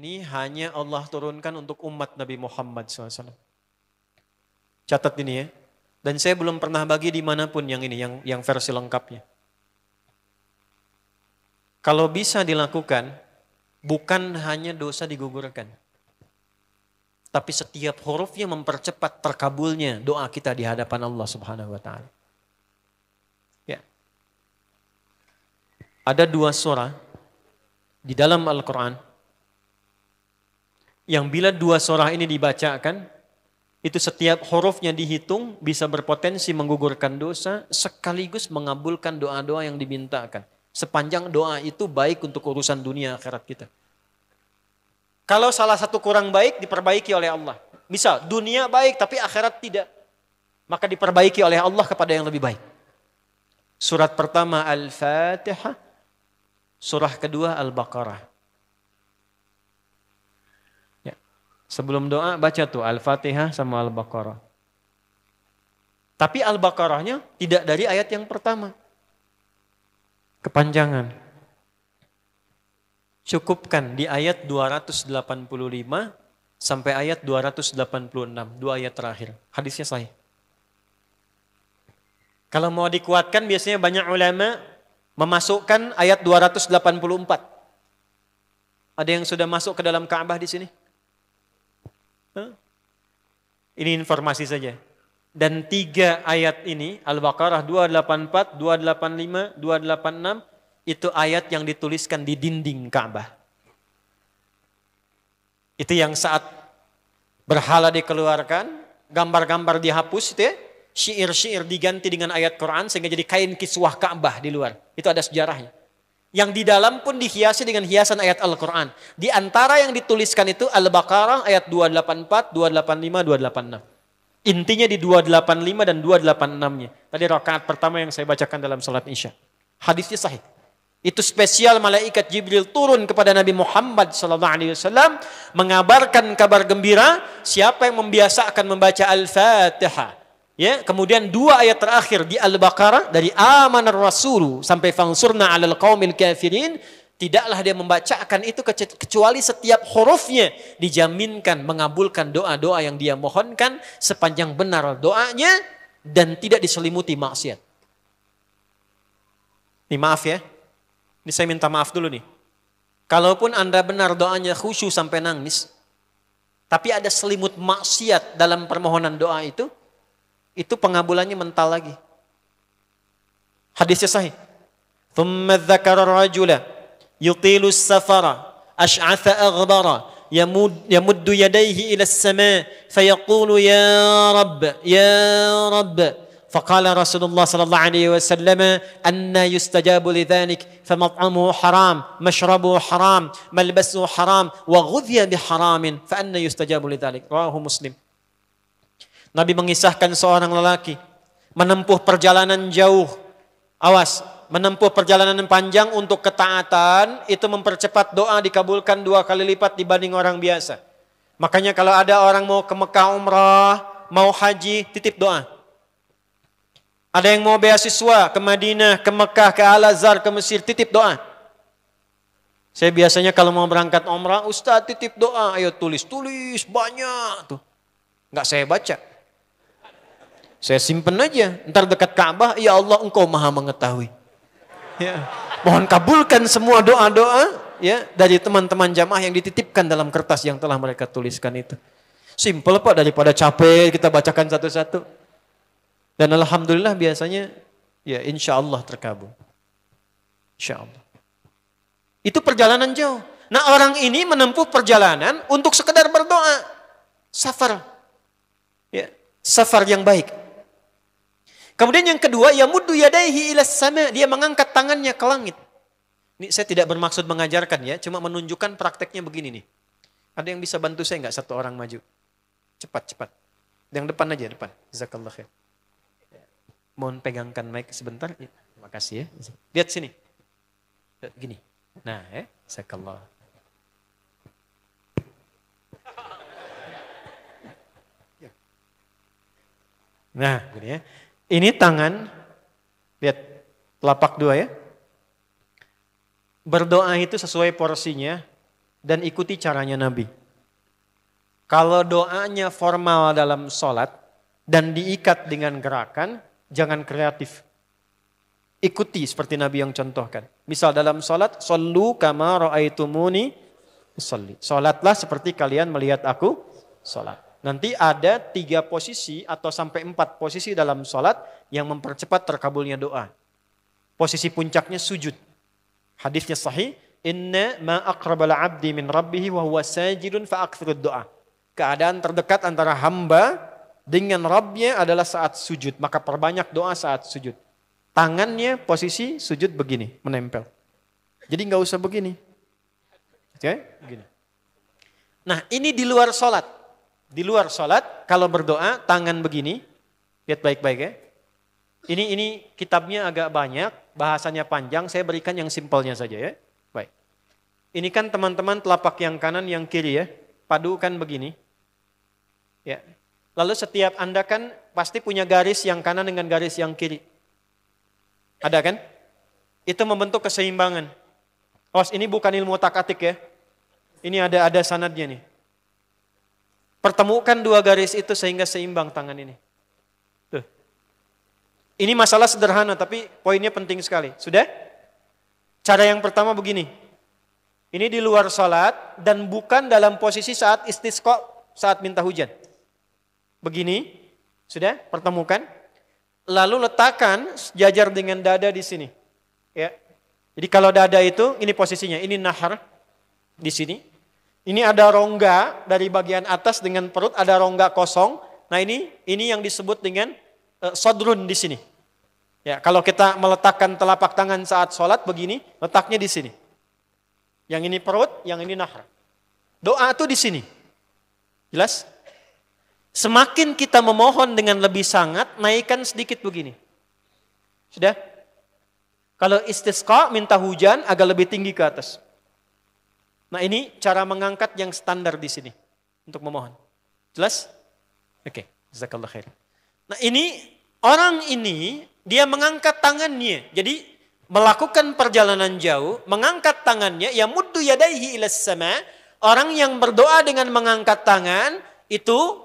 ini hanya Allah turunkan untuk umat Nabi Muhammad SAW. Catat ini ya. Dan saya belum pernah bagi dimanapun yang ini, yang versi lengkapnya. Kalau bisa dilakukan, bukan hanya dosa digugurkan. Tapi setiap hurufnya mempercepat terkabulnya doa kita di hadapan Allah Subhanahu wa Ta'ala. Ya. Ada 2 surah di dalam Al-Quran yang bila 2 surah ini dibacakan, itu setiap hurufnya dihitung bisa berpotensi menggugurkan dosa sekaligus mengabulkan doa-doa yang dimintakan. Sepanjang doa itu baik untuk urusan dunia akhirat kita. Kalau salah satu kurang baik diperbaiki oleh Allah. Misal dunia baik tapi akhirat tidak. Maka diperbaiki oleh Allah kepada yang lebih baik. Surat pertama Al-Fatihah. Surah kedua Al-Baqarah. Ya. Sebelum doa baca tuh Al-Fatihah sama Al-Baqarah. Tapi Al-Baqarahnya tidak dari ayat yang pertama. Kepanjangan. Cukupkan di ayat 285 sampai ayat 286, 2 ayat terakhir. Hadisnya sahih. Kalau mau dikuatkan biasanya banyak ulama memasukkan ayat 284. Ada yang sudah masuk ke dalam Ka'bah di sini? Ini informasi saja. Dan 3 ayat ini, Al-Baqarah 284, 285, 286, itu ayat yang dituliskan di dinding Ka'bah. Itu yang saat berhala dikeluarkan, gambar-gambar dihapus, itu ya, syair-syair diganti dengan ayat Quran sehingga jadi kain kiswah Ka'bah di luar. Itu ada sejarahnya. Yang di dalam pun dihiasi dengan hiasan ayat Al-Quran. Di antara yang dituliskan itu Al-Baqarah ayat 284, 285, 286. Intinya di 285 dan 286-nya. Tadi rakaat pertama yang saya bacakan dalam salat Isya. Hadisnya sahih. Itu spesial malaikat Jibril turun kepada Nabi Muhammad SAW mengabarkan kabar gembira siapa yang membiasakan membaca Al-Fatihah. Ya, kemudian 2 ayat terakhir di Al-Baqarah dari amanar rasulu sampai fangsurna 'alal qaumil kafirin, tidaklah dia membacakan itu kecuali setiap hurufnya dijaminkan mengabulkan doa-doa yang dia mohonkan sepanjang benar doanya dan tidak diselimuti maksiat. Ini maaf ya. Ini saya minta maaf dulu nih. Kalaupun Anda benar doanya khusyuk sampai nangis, tapi ada selimut maksiat dalam permohonan doa itu pengabulannya mental lagi. Hadisnya sahih. Thumma dzakara ar-rajula yutilu as-safara ash'atha aghdara yamuddu yadayhi ila as-sama' fayaqulu ya Rabb. فقال رسول الله صلى الله عليه وسلم أن يستجاب لذلك فمطعمه حرام مشربه حرام ملبسه حرام وغذي بحرام فأن يستجاب لذلك رواه مسلم. Nabi mengisahkan seorang lelaki menempuh perjalanan jauh. Awas, menempuh perjalanan panjang untuk ketaatan itu mempercepat doa dikabulkan 2 kali lipat dibanding orang biasa. Makanya kalau ada orang mau ke Mekah umrah, mau haji, titip doa. Ada yang mau beasiswa ke Madinah, ke Mekah, ke Al-Azhar, ke Mesir, titip doa. Saya biasanya kalau mau berangkat umrah, Ustaz titip doa, ayo tulis banyak tuh. Enggak saya baca. Saya simpen aja, ntar dekat Ka'bah, ya Allah Engkau Maha mengetahui. Ya. Mohon kabulkan semua doa-doa ya dari teman-teman jamaah yang dititipkan dalam kertas yang telah mereka tuliskan itu. Simple Pak, daripada capek kita bacakan satu-satu. Dan alhamdulillah biasanya ya insya Allah terkabul. Insya Allah. Itu perjalanan jauh. Nah orang ini menempuh perjalanan untuk sekedar berdoa. Safar. Ya, safar yang baik. Kemudian yang kedua, yamuddu yadaihi ilas sama. Dia mengangkat tangannya ke langit. Ini saya tidak bermaksud mengajarkan ya. Cuma menunjukkan prakteknya begini nih. Ada yang bisa bantu saya nggak? 1 orang maju. Cepat. Yang depan aja, depan. Jazakallah khair. Mohon pegangkan mic sebentar. Terima kasih ya. Lihat sini. Gini. Nah, jazakallah. Nah, gini ya. Ini tangan. Lihat telapak 2 ya. Berdoa itu sesuai porsinya. dan ikuti caranya Nabi. Kalau doanya formal dalam sholat dan diikat dengan gerakan, jangan kreatif. Ikuti seperti Nabi yang contohkan. Misal dalam sholat, "Shollu kama ra'aitumuni usolli." Sholatlah seperti kalian melihat aku sholat. Nanti ada 3 posisi atau sampai 4 posisi dalam sholat yang mempercepat terkabulnya doa. Posisi puncaknya sujud. Hadisnya sahih. Inna ma aqrabal abdi min rabbihi wa huwa sajidun fa aktsirud doa. Keadaan terdekat antara hamba dengan Rabbnya adalah saat sujud. Maka perbanyak doa saat sujud. Tangannya posisi sujud begini, menempel. Jadi nggak usah begini. Oke, begini. Nah ini di luar sholat. Di luar sholat kalau berdoa tangan begini. Lihat baik-baik ya. Ini kitabnya agak banyak, bahasanya panjang. Saya berikan yang simpelnya saja ya. Baik. Ini kan teman-teman telapak yang kanan, yang kiri ya. Padukan begini. Ya. Lalu setiap Anda kan pasti punya garis yang kanan dengan garis yang kiri. Ada kan? Itu membentuk keseimbangan. Oh, ini bukan ilmu otak-atik ya. Ini ada sanadnya nih. Pertemukan 2 garis itu sehingga seimbang tangan ini. Tuh. Ini masalah sederhana tapi poinnya penting sekali. Sudah? Cara yang pertama begini. Ini di luar salat dan bukan dalam posisi saat istisqa, saat minta hujan. Begini, sudah? Pertemukan. Lalu letakkan sejajar dengan dada di sini. Ya. Jadi kalau dada itu, ini posisinya, ini nahar di sini. Ini ada rongga dari bagian atas dengan perut, ada rongga kosong. Nah ini yang disebut dengan sodrun di sini. Ya, kalau kita meletakkan telapak tangan saat sholat begini, letaknya di sini. Yang ini perut, yang ini nahar. Doa itu di sini. Jelas? Semakin kita memohon dengan lebih sangat, naikkan sedikit begini. Sudah? Kalau istisqa, minta hujan, agak lebih tinggi ke atas. Nah ini cara mengangkat yang standar di sini. Untuk memohon. Jelas? Oke. Jazakallah khair. Nah ini, orang ini, dia mengangkat tangannya. Jadi melakukan perjalanan jauh, mengangkat tangannya, ya muddu yadaihi ilas sama. Orang yang berdoa dengan mengangkat tangan, itu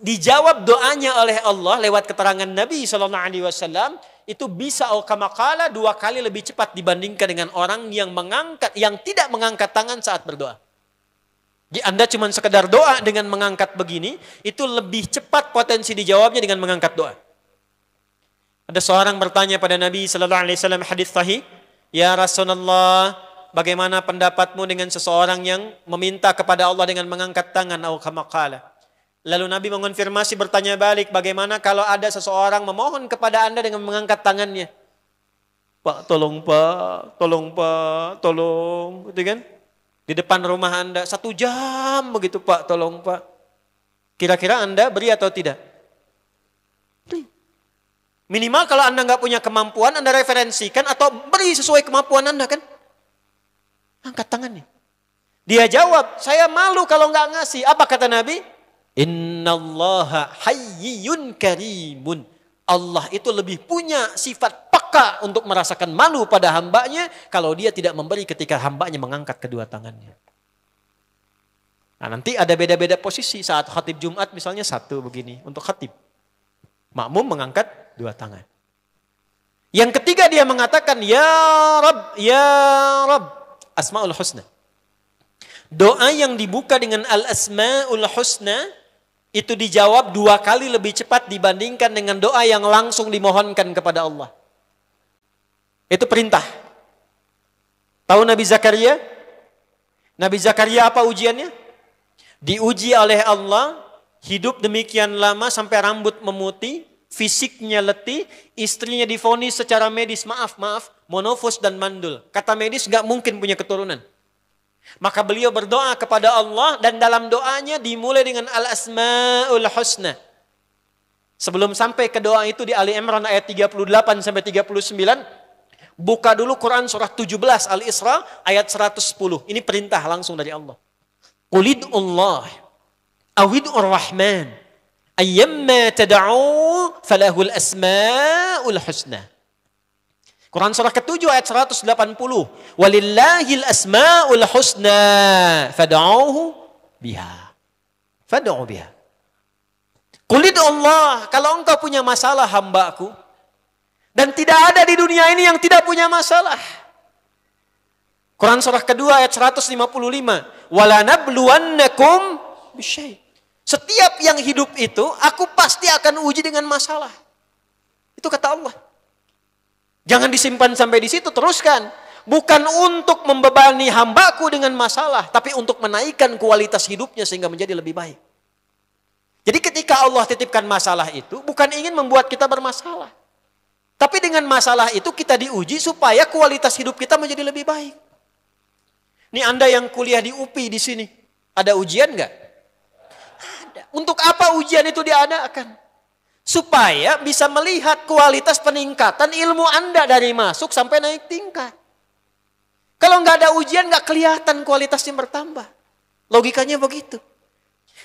dijawab doanya oleh Allah lewat keterangan Nabi SAW. Itu bisa kamakala 2 kali lebih cepat dibandingkan dengan orang yang tidak mengangkat tangan saat berdoa. Jadi Anda cuma sekedar doa dengan mengangkat begini, itu lebih cepat potensi dijawabnya dengan mengangkat doa. Ada seorang bertanya pada Nabi SAW, hadis sahih, "Ya Rasulullah, bagaimana pendapatmu dengan seseorang yang meminta kepada Allah dengan mengangkat tangan?" Atau kamakala. Lalu Nabi mengonfirmasi, bertanya balik, bagaimana kalau ada seseorang memohon kepada Anda dengan mengangkat tangannya? "Pak, tolong Pak, tolong Pak, tolong." Gitu kan? Di depan rumah Anda, 1 jam begitu, "Pak, tolong Pak." Kira-kira Anda beri atau tidak? Beri. Minimal kalau Anda nggak punya kemampuan, Anda referensikan atau beri sesuai kemampuan Anda kan? Angkat tangannya. Dia jawab, "Saya malu kalau nggak ngasih." Apa kata Nabi? "Innallaha hayyun karimun." Allah itu lebih punya sifat peka untuk merasakan malu pada hambanya kalau dia tidak memberi ketika hambanya mengangkat kedua tangannya. Nah nanti ada beda-beda posisi saat khatib Jumat misalnya 1 begini untuk khatib. Makmum mengangkat 2 tangan. Yang ketiga dia mengatakan, "Ya Rabb, Ya Rabb." Asma'ul Husna. Doa yang dibuka dengan Al-Asma'ul Husna itu dijawab 2 kali lebih cepat dibandingkan dengan doa yang langsung dimohonkan kepada Allah. Itu perintah. Tahu Nabi Zakaria? Nabi Zakaria apa ujiannya? Diuji oleh Allah, hidup demikian lama sampai rambut memutih, fisiknya letih, istrinya divonis secara medis, maaf, monofos dan mandul. Kata medis gak mungkin punya keturunan. Maka beliau berdoa kepada Allah dan dalam doanya dimulai dengan Al-Asma'ul Husna. Sebelum sampai ke doa itu di Ali Imran ayat 38 sampai 39, buka dulu Quran surah 17 Al-Isra ayat 110. Ini perintah langsung dari Allah. Qulidullah awidur rahman ayyamma tad'u falahul asma'ul husna. Quran surah ke-7 ayat 180. Walillahil asma'ul husna fad'uhu biha. Fad'u biha. Qul Allah, kalau engkau punya masalah hambaku, dan tidak ada di dunia ini yang tidak punya masalah. Quran surah kedua ayat 155. Wala nabluwannakum bisyai. Setiap yang hidup itu, aku pasti akan uji dengan masalah. Itu kata Allah. Jangan disimpan sampai di situ, teruskan. Bukan untuk membebani hambaku dengan masalah, tapi untuk menaikkan kualitas hidupnya sehingga menjadi lebih baik. Jadi ketika Allah titipkan masalah itu, bukan ingin membuat kita bermasalah. Tapi dengan masalah itu kita diuji supaya kualitas hidup kita menjadi lebih baik. Ini Anda yang kuliah di UPI di sini, ada ujian nggak? Ada. Untuk apa ujian itu diadakan? Supaya bisa melihat kualitas peningkatan ilmu Anda dari masuk sampai naik tingkat. Kalau nggak ada ujian nggak kelihatan kualitasnya bertambah. Logikanya begitu.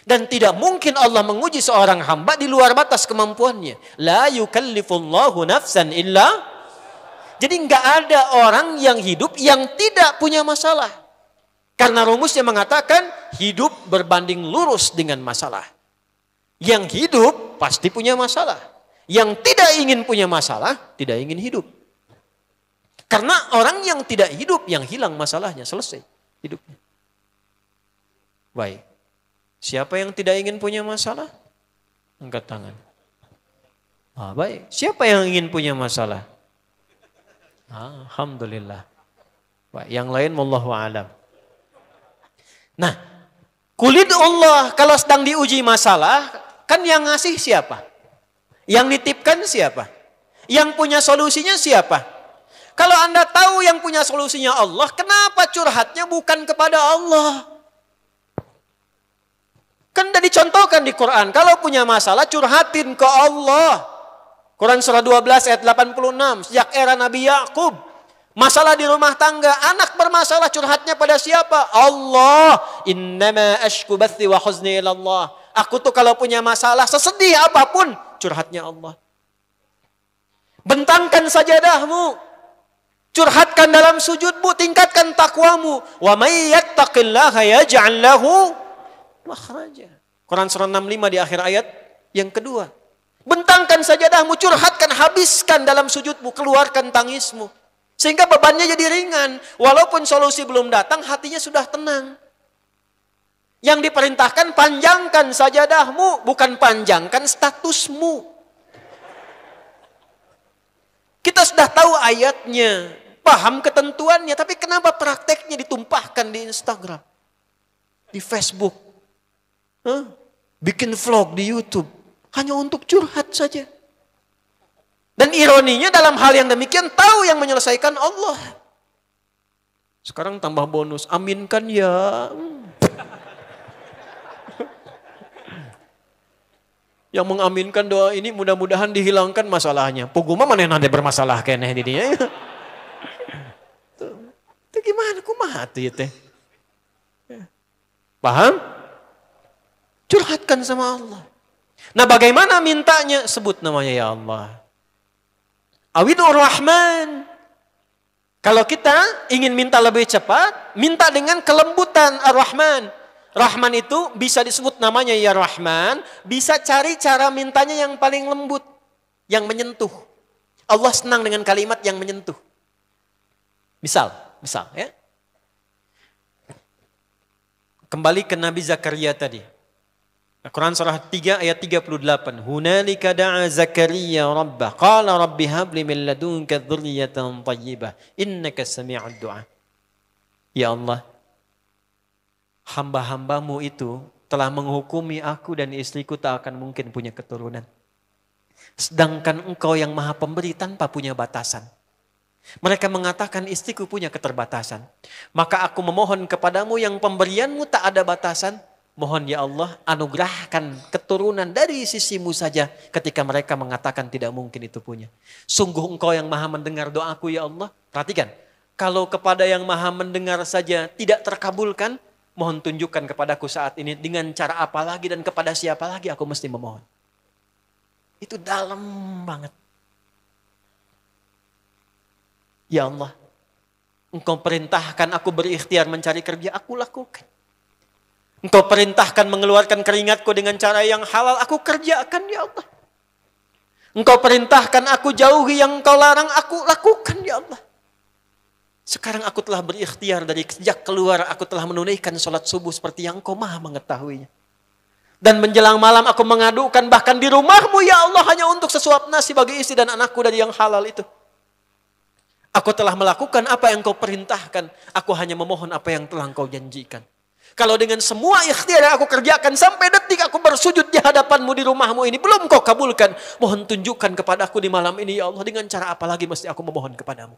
Dan tidak mungkin Allah menguji seorang hamba di luar batas kemampuannya. La yukallifullahu nafsan illa. Jadi nggak ada orang yang hidup yang tidak punya masalah. Karena rumusnya mengatakan hidup berbanding lurus dengan masalah. Yang hidup pasti punya masalah. Yang tidak ingin punya masalah, tidak ingin hidup. Karena orang yang tidak hidup, yang hilang masalahnya, selesai hidupnya. Baik. Siapa yang tidak ingin punya masalah? Angkat tangan. Baik. Siapa yang ingin punya masalah? Alhamdulillah. Baik. Yang lain wallahu a'lam. Nah, kulit Allah kalau sedang diuji masalah, kan yang ngasih siapa? Yang nitipkan siapa? Yang punya solusinya siapa? Kalau Anda tahu yang punya solusinya Allah, kenapa curhatnya bukan kepada Allah? Kan sudah dicontohkan di Quran, kalau punya masalah curhatin ke Allah. Quran surah 12 ayat 86, sejak era Nabi Yakub. Masalah di rumah tangga, anak bermasalah curhatnya pada siapa? Allah. Innama ashku bathi wa khuzni ilallah. Aku tuh kalau punya masalah, sesedih apapun, curhatnya Allah. Bentangkan sajadahmu. Curhatkan dalam sujudmu, tingkatkan takwamu. Wa may yattaqillaha yaj'al lahu makhraja. Quran surah 65 di akhir ayat yang kedua. Bentangkan sajadahmu, curhatkan, habiskan dalam sujudmu, keluarkan tangismu. Sehingga bebannya jadi ringan. Walaupun solusi belum datang, hatinya sudah tenang. Yang diperintahkan panjangkan sajadahmu, bukan panjangkan statusmu. Kita sudah tahu ayatnya, paham ketentuannya, tapi kenapa prakteknya ditumpahkan di Instagram, di Facebook, bikin vlog di YouTube, hanya untuk curhat saja. Dan ironinya dalam hal yang demikian tahu yang menyelesaikan Allah. Sekarang tambah bonus, aminkan ya. Yang mengaminkan doa ini mudah-mudahan dihilangkan masalahnya. Puguma mana nanti bermasalah keneh di dia. Itu gimana kumaha tuh teh? Paham? Curhatkan sama Allah. Nah, bagaimana mintanya? Sebut namanya ya Allah. Awidur Rahman. Kalau kita ingin minta lebih cepat, minta dengan kelembutan Ar-Rahman. Rahman itu bisa disebut namanya ya Rahman, bisa cari cara mintanya yang paling lembut, yang menyentuh. Allah senang dengan kalimat yang menyentuh. Misal ya. Kembali ke Nabi Zakaria tadi. Quran surah 3 ayat 38. Hunalika da'a Zakaria rabbah. Qala rabbi habli min ladunka dzurriyyatan thayyibah. Innaka sami'ud du'a. Ya Allah, hamba-hambamu itu telah menghukumi aku dan istriku tak akan mungkin punya keturunan. Sedangkan engkau yang maha pemberi tanpa punya batasan. Mereka mengatakan istriku punya keterbatasan. Maka aku memohon kepadamu yang pemberianmu tak ada batasan. Mohon ya Allah anugerahkan keturunan dari sisimu saja ketika mereka mengatakan tidak mungkin itu punya. Sungguh engkau yang maha mendengar doaku ya Allah. Perhatikan, kalau kepada yang maha mendengar saja tidak terkabulkan, mohon tunjukkan kepadaku saat ini dengan cara apa lagi dan kepada siapa lagi aku mesti memohon. Itu dalam banget. Ya Allah, Engkau perintahkan aku berikhtiar mencari kerja, aku lakukan. Engkau perintahkan mengeluarkan keringatku dengan cara yang halal, aku kerjakan ya Allah. Engkau perintahkan aku jauhi yang Engkau larang, aku lakukan ya Allah. Sekarang aku telah berikhtiar dari sejak keluar, aku telah menunaikan sholat subuh seperti yang Engkau maha mengetahuinya. Dan menjelang malam aku mengadukan bahkan di rumahmu ya Allah hanya untuk sesuap nasi bagi istri dan anakku dari yang halal itu. Aku telah melakukan apa yang Kau perintahkan. Aku hanya memohon apa yang telah Kau janjikan. Kalau dengan semua ikhtiar yang aku kerjakan sampai detik aku bersujud di hadapan-Mu di rumah-Mu ini belum Kau kabulkan, mohon tunjukkan kepada aku di malam ini ya Allah dengan cara apa lagi mesti aku memohon kepadamu.